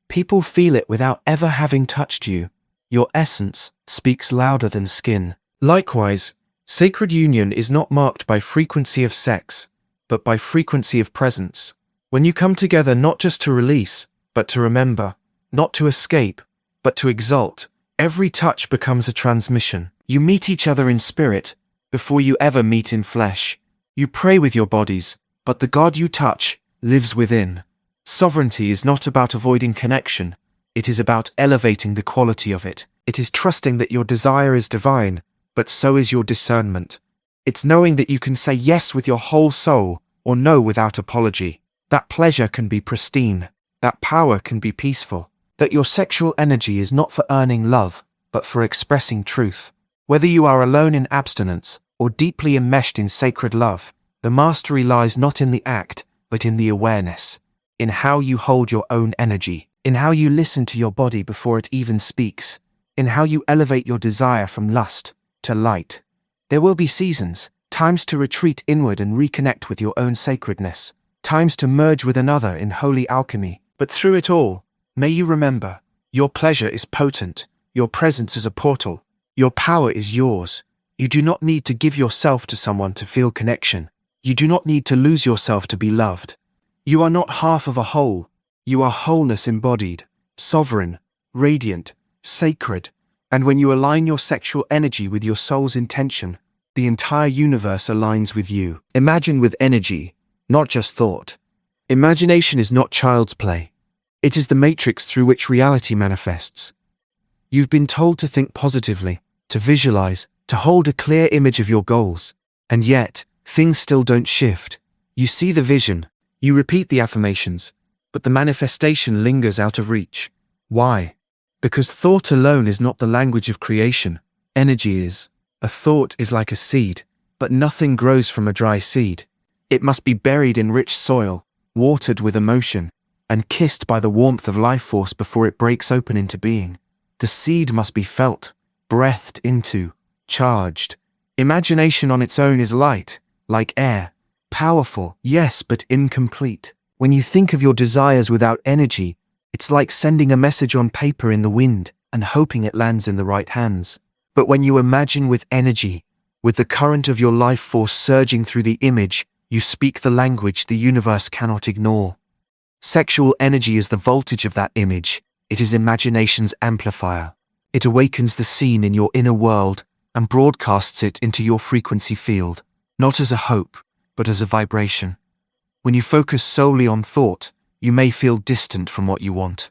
People feel it without ever having touched you. Your essence speaks louder than skin. Likewise, sacred union is not marked by frequency of sex, but by frequency of presence. When you come together not just to release, but to remember, not to escape, but to exalt, every touch becomes a transmission. You meet each other in spirit before you ever meet in flesh. You pray with your bodies, but the God you touch lives within. Sovereignty is not about avoiding connection. It is about elevating the quality of it. It is trusting that your desire is divine, but so is your discernment. It's knowing that you can say yes with your whole soul or no without apology. That pleasure can be pristine. That power can be peaceful. That your sexual energy is not for earning love, but for expressing truth. Whether you are alone in abstinence or deeply enmeshed in sacred love, the mastery lies not in the act, but in the awareness, in how you hold your own energy, in how you listen to your body before it even speaks, in how you elevate your desire from lust to light. There will be seasons, times to retreat inward and reconnect with your own sacredness, times to merge with another in holy alchemy. But through it all, may you remember, your pleasure is potent, your presence is a portal, your power is yours. You do not need to give yourself to someone to feel connection. You do not need to lose yourself to be loved. You are not half of a whole. You are wholeness embodied, sovereign, radiant, sacred. And when you align your sexual energy with your soul's intention, the entire universe aligns with you. Imagine with energy, not just thought. Imagination is not child's play. It is the matrix through which reality manifests. You've been told to think positively, to visualize, to hold a clear image of your goals. And yet, things still don't shift. You see the vision, you repeat the affirmations, but the manifestation lingers out of reach. Why? Because thought alone is not the language of creation. Energy is. A thought is like a seed, but nothing grows from a dry seed. It must be buried in rich soil, watered with emotion, and kissed by the warmth of life force before it breaks open into being. The seed must be felt, breathed into, charged. Imagination on its own is light, like air, powerful, yes, but incomplete. When you think of your desires without energy, it's like sending a message on paper in the wind and hoping it lands in the right hands. But when you imagine with energy, with the current of your life force surging through the image, you speak the language the universe cannot ignore. Sexual energy is the voltage of that image. It is imagination's amplifier. It awakens the scene in your inner world and broadcasts it into your frequency field, not as a hope, but as a vibration. When you focus solely on thought, you may feel distant from what you want.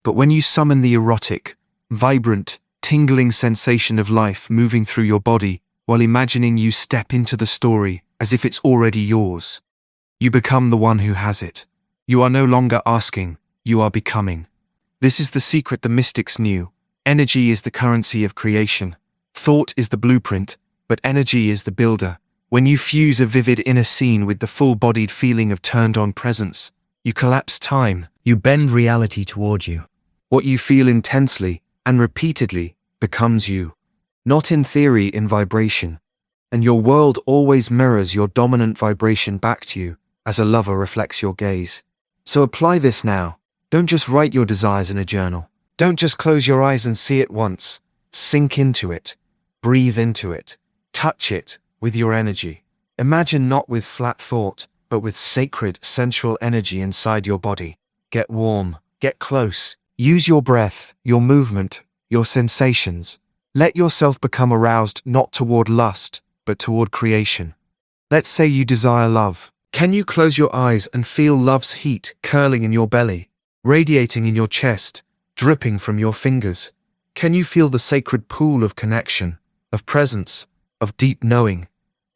But when you summon the erotic, vibrant, tingling sensation of life moving through your body while imagining you step into the story as if it's already yours, you become the one who has it. You are no longer asking, you are becoming. This is the secret the mystics knew. Energy is the currency of creation. Thought is the blueprint, but energy is the builder. When you fuse a vivid inner scene with the full-bodied feeling of turned-on presence, you collapse time. You bend reality toward you. What you feel intensely and repeatedly becomes you. Not in theory, in vibration. And your world always mirrors your dominant vibration back to you, as a lover reflects your gaze. So apply this now. Don't just write your desires in a journal. Don't just close your eyes and see it once. Sink into it. Breathe into it. Touch it with your energy. Imagine not with flat thought, but with sacred, sensual energy inside your body. Get warm. Get close. Use your breath, your movement, your sensations. Let yourself become aroused not toward lust, but toward creation. Let's say you desire love. Can you close your eyes and feel love's heat curling in your belly, radiating in your chest, dripping from your fingers? Can you feel the sacred pool of connection, of presence, of deep knowing?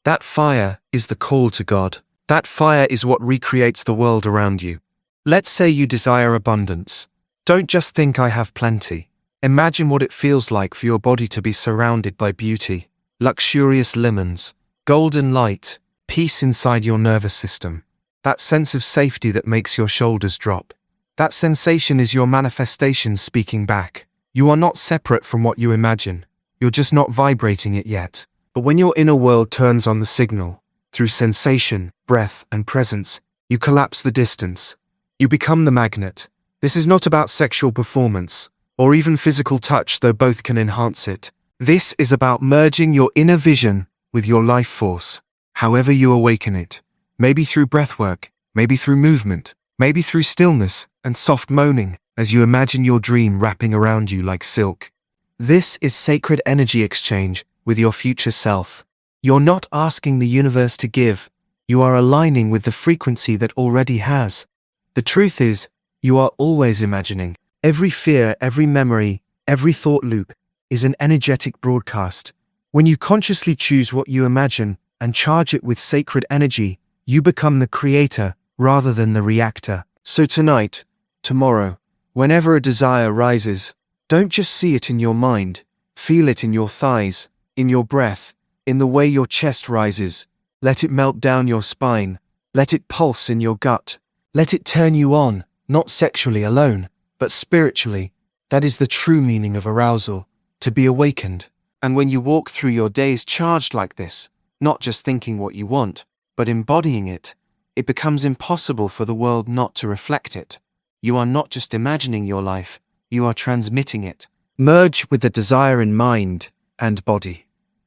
That fire is the call to God. That fire is what recreates the world around you. Let's say you desire abundance. Don't just think I have plenty. Imagine what it feels like for your body to be surrounded by beauty, luxurious lemons, golden light, peace inside your nervous system. That sense of safety that makes your shoulders drop. That sensation is your manifestation speaking back. You are not separate from what you imagine. You're just not vibrating it yet. But when your inner world turns on the signal, through sensation, breath, and presence, you collapse the distance. You become the magnet. This is not about sexual performance, or even physical touch, though both can enhance it. This is about merging your inner vision with your life force, however you awaken it. Maybe through breathwork, maybe through movement, maybe through stillness and soft moaning as you imagine your dream wrapping around you like silk. This is sacred energy exchange with your future self. You're not asking the universe to give, you are aligning with the frequency that already has. The truth is, you are always imagining. Every fear, every memory, every thought loop is an energetic broadcast. When you consciously choose what you imagine and charge it with sacred energy, you become the creator rather than the reactor. So tonight, tomorrow, whenever a desire rises, don't just see it in your mind, feel it in your thighs, in your breath, in the way your chest rises. Let it melt down your spine. Let it pulse in your gut. Let it turn you on, not sexually alone, but spiritually. That is the true meaning of arousal, to be awakened. And when you walk through your days charged like this, not just thinking what you want, but embodying it, it becomes impossible for the world not to reflect it. You are not just imagining your life, you are transmitting it. Merge with the desire in mind and body.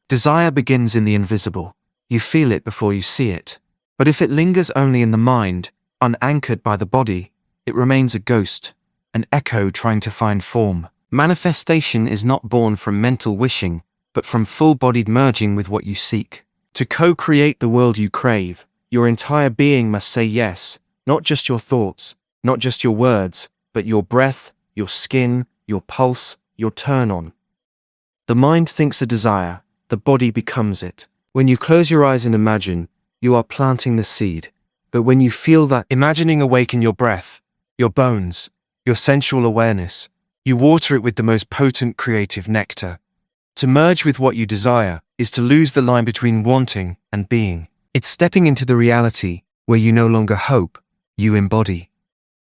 Desire begins in the invisible. You feel it before you see it. But if it lingers only in the mind, unanchored by the body, it remains a ghost, an echo trying to find form. Manifestation is not born from mental wishing, but from full-bodied merging with what you seek. To co-create the world you crave, your entire being must say yes, not just your thoughts, not just your words, but your breath, your skin, your pulse, your turn-on. The mind thinks a desire, the body becomes it. When you close your eyes and imagine, you are planting the seed. But when you feel that imagining awaken your breath, your bones, your sensual awareness, you water it with the most potent creative nectar. To merge with what you desire is to lose the line between wanting and being. It's stepping into the reality where you no longer hope, you embody.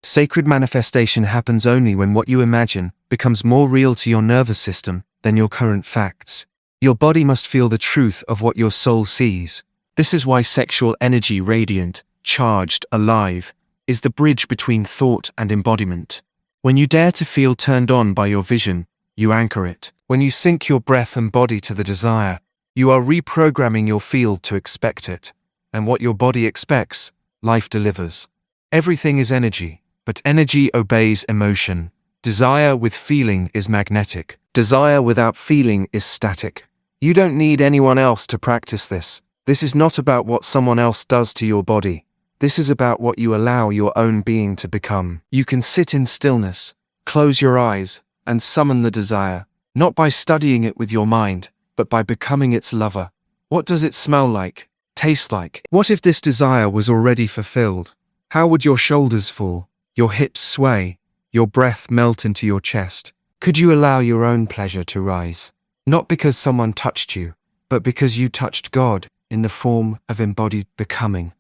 Sacred manifestation happens only when what you imagine becomes more real to your nervous system than your current facts. Your body must feel the truth of what your soul sees. This is why sexual energy, radiant, charged, alive, is the bridge between thought and embodiment. When you dare to feel turned on by your vision, you anchor it. When you sync your breath and body to the desire, you are reprogramming your field to expect it. And what your body expects, life delivers. Everything is energy, but energy obeys emotion. Desire with feeling is magnetic. Desire without feeling is static. You don't need anyone else to practice this. This is not about what someone else does to your body. This is about what you allow your own being to become. You can sit in stillness, close your eyes, and summon the desire, not by studying it with your mind, but by becoming its lover. What does it smell like? Taste like? What if this desire was already fulfilled? How would your shoulders fall, your hips sway, your breath melt into your chest? Could you allow your own pleasure to rise? Not because someone touched you, but because you touched God in the form of embodied becoming.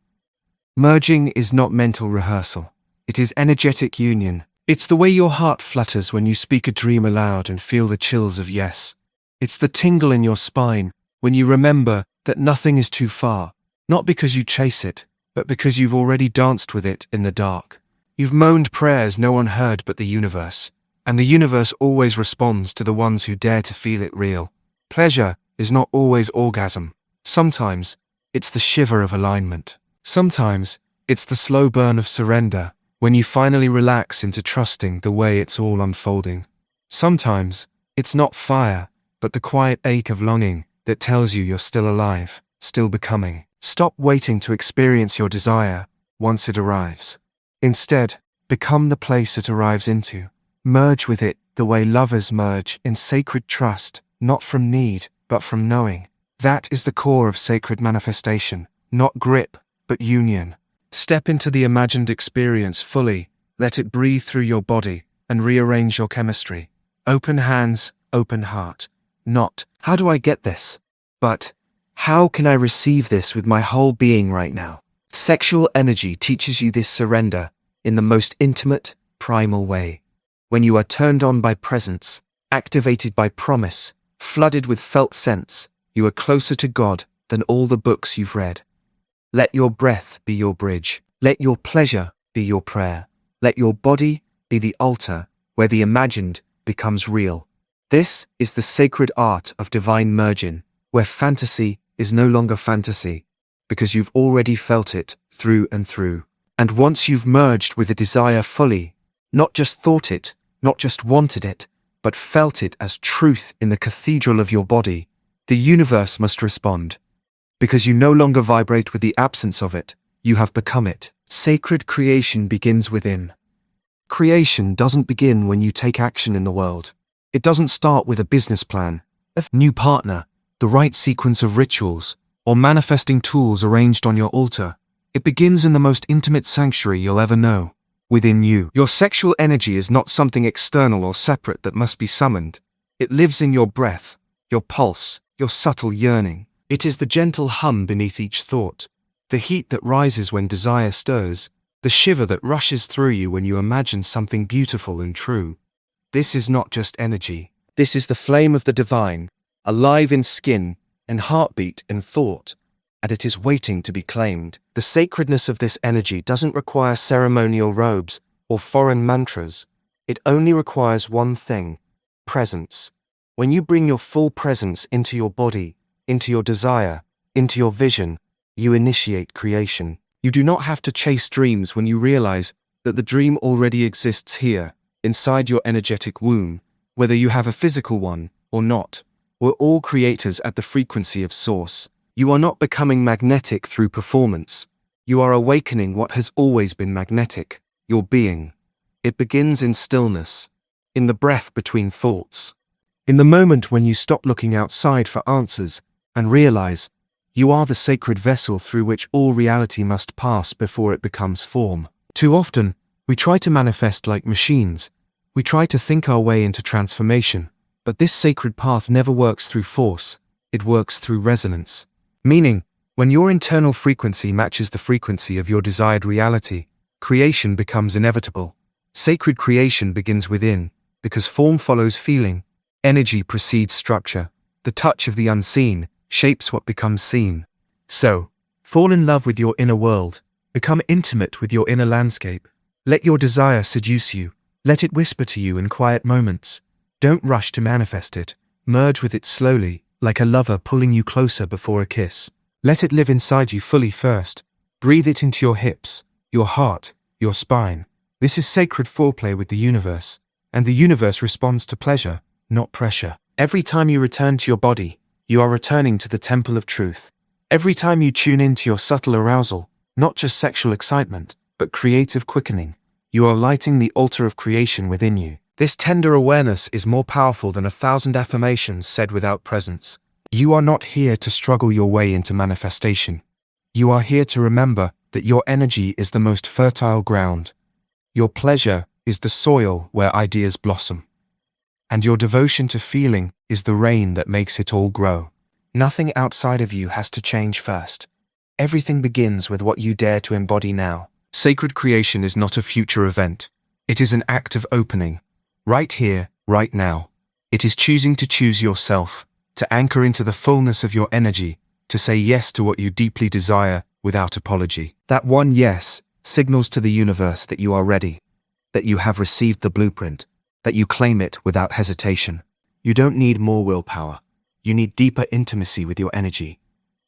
Merging is not mental rehearsal. It is energetic union. It's the way your heart flutters when you speak a dream aloud and feel the chills of yes. It's the tingle in your spine when you remember that nothing is too far, not because you chase it, but because you've already danced with it in the dark. You've moaned prayers no one heard but the universe. And the universe always responds to the ones who dare to feel it real. Pleasure is not always orgasm. Sometimes, it's the shiver of alignment. Sometimes, it's the slow burn of surrender, when you finally relax into trusting the way it's all unfolding. Sometimes, it's not fire, but the quiet ache of longing that tells you you're still alive, still becoming. Stop waiting to experience your desire once it arrives. Instead, become the place it arrives into. Merge with it the way lovers merge in sacred trust, not from need, but from knowing. That is the core of sacred manifestation, not grip, but union. Step into the imagined experience fully, let it breathe through your body, and rearrange your chemistry. Open hands, open heart. Not, how do I get this? But, how can I receive this with my whole being right now? Sexual energy teaches you this surrender in the most intimate, primal way. When you are turned on by presence, activated by promise, flooded with felt sense, you are closer to God than all the books you've read. Let your breath be your bridge. Let your pleasure be your prayer. Let your body be the altar where the imagined becomes real. This is the sacred art of divine merging, where fantasy is no longer fantasy, because you've already felt it through and through. And once you've merged with the desire fully, not just thought it, not just wanted it, but felt it as truth in the cathedral of your body, the universe must respond. Because you no longer vibrate with the absence of it, you have become it. Sacred creation begins within. Creation doesn't begin when you take action in the world. It doesn't start with a business plan, a new partner, the right sequence of rituals, or manifesting tools arranged on your altar. It begins in the most intimate sanctuary you'll ever know, within you. Your sexual energy is not something external or separate that must be summoned. It lives in your breath, your pulse, your subtle yearning. It is the gentle hum beneath each thought, the heat that rises when desire stirs, the shiver that rushes through you when you imagine something beautiful and true. This is not just energy. This is the flame of the divine, alive in skin and heartbeat and thought, and it is waiting to be claimed. The sacredness of this energy doesn't require ceremonial robes or foreign mantras. It only requires one thing: presence. When you bring your full presence into your body, into your desire, into your vision, you initiate creation. You do not have to chase dreams when you realize that the dream already exists here, inside your energetic womb. Whether you have a physical one or not, we're all creators at the frequency of source. You are not becoming magnetic through performance. You are awakening what has always been magnetic, your being. It begins in stillness, in the breath between thoughts, in the moment when you stop looking outside for answers and realize you are the sacred vessel through which all reality must pass before it becomes form. Too often, we try to manifest like machines. We try to think our way into transformation, but this sacred path never works through force. It works through resonance. Meaning, when your internal frequency matches the frequency of your desired reality, creation becomes inevitable. Sacred creation begins within, because form follows feeling, energy precedes structure, the touch of the unseen shapes what becomes seen. So, fall in love with your inner world, become intimate with your inner landscape. Let your desire seduce you, let it whisper to you in quiet moments. Don't rush to manifest it, merge with it slowly, like a lover pulling you closer before a kiss. Let it live inside you fully first. Breathe it into your hips, your heart, your spine. This is sacred foreplay with the universe, and the universe responds to pleasure, not pressure. Every time you return to your body, you are returning to the temple of truth. Every time you tune into your subtle arousal, not just sexual excitement, but creative quickening, you are lighting the altar of creation within you. This tender awareness is more powerful than 1,000 affirmations said without presence. You are not here to struggle your way into manifestation. You are here to remember that your energy is the most fertile ground. Your pleasure is the soil where ideas blossom. And your devotion to feeling is the rain that makes it all grow. Nothing outside of you has to change first. Everything begins with what you dare to embody now. Sacred creation is not a future event. It is an act of opening. Right here, right now. It is choosing to choose yourself, to anchor into the fullness of your energy, to say yes to what you deeply desire without apology. That one yes signals to the universe that you are ready, that you have received the blueprint, that you claim it without hesitation. You don't need more willpower. You need deeper intimacy with your energy.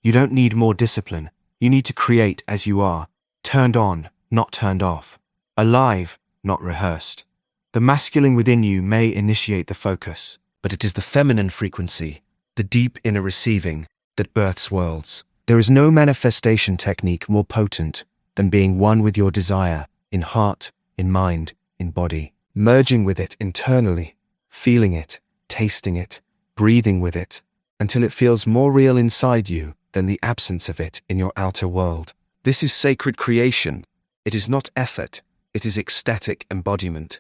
You don't need more discipline. You need to create as you are, turned on, not turned off, alive, not rehearsed. The masculine within you may initiate the focus, but it is the feminine frequency, the deep inner receiving, that births worlds. There is no manifestation technique more potent than being one with your desire, in heart, in mind, in body, merging with it internally, feeling it, tasting it, breathing with it, until it feels more real inside you than the absence of it in your outer world. This is sacred creation. It is not effort, it is ecstatic embodiment.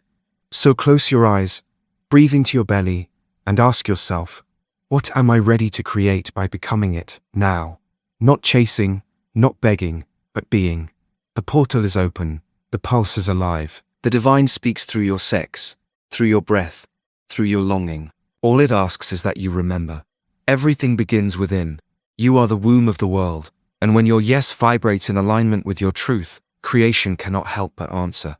So close your eyes, breathe into your belly, and ask yourself, what am I ready to create by becoming it now? Not chasing, not begging, but being. The portal is open, the pulse is alive. The divine speaks through your sex, through your breath, through your longing. All it asks is that you remember. Everything begins within. You are the womb of the world, and when your yes vibrates in alignment with your truth, creation cannot help but answer.